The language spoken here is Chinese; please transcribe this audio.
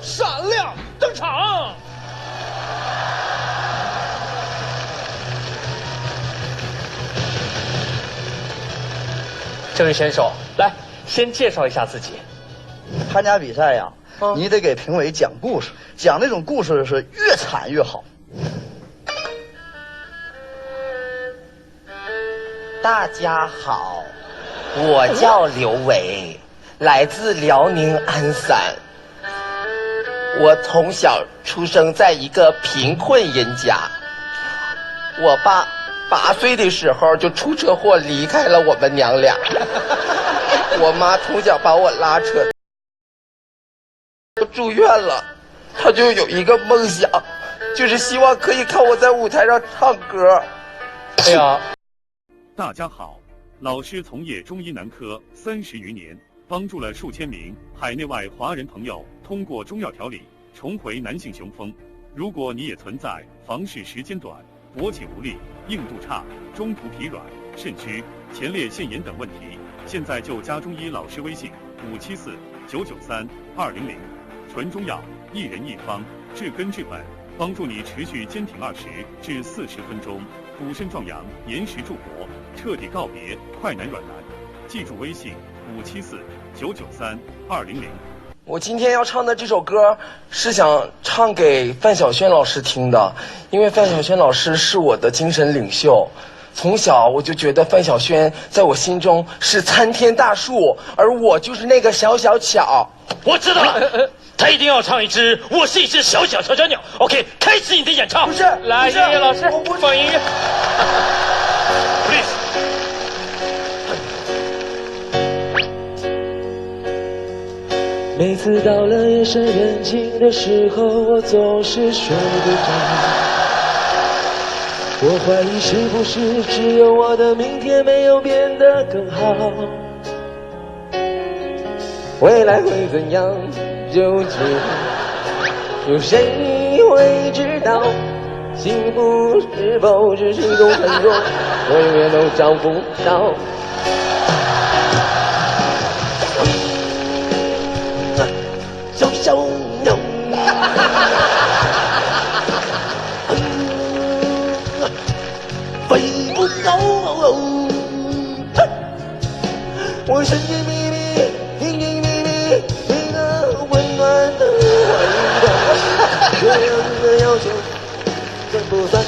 闪亮登场。这位选手，来，先介绍一下自己。参加比赛呀，你得给评委讲故事，讲那种故事是越惨越好。大家好，我叫刘维，来自辽宁鞍山。我从小出生在一个贫困人家，我爸8岁的时候就出车祸离开了我们娘俩，我妈从小把我拉扯，住院了，她就有一个梦想，就是希望可以看我在舞台上唱歌。哎呀，大家好，老师从业中医男科30余年，帮助了数千名海内外华人朋友通过中药调理重回男性雄风。如果你也存在房事时间短、勃起无力、硬度差、中途疲软、肾虚、前列腺炎等问题，现在就加中医老师微信574-993-200，纯中药，1人1方，治根治本，帮助你持续坚挺20至40分钟，补肾壮阳，延时助勃，彻底告别快男软男。记住微信574-993-200。我今天要唱的这首歌是想唱给范晓萱老师听的，因为范晓萱老师是我的精神领袖。从小我就觉得范晓萱在我心中是参天大树，而我就是那个小小巧。我知道了，他一定要唱一支《我是一只小小鸟》。OK， 开始你的演唱。不是，来，音乐老师放音乐。Please。每次到了夜深人静的时候，我总是睡不着。我怀疑是不是只有我的明天没有变得更好，未来会怎样就知道，有谁会知道？幸福是否只是一种承诺，我永远都找不到。小小鸟，飞不高，我神经秘密，隐隐秘密，一个温暖的回答，这样的要求算不算？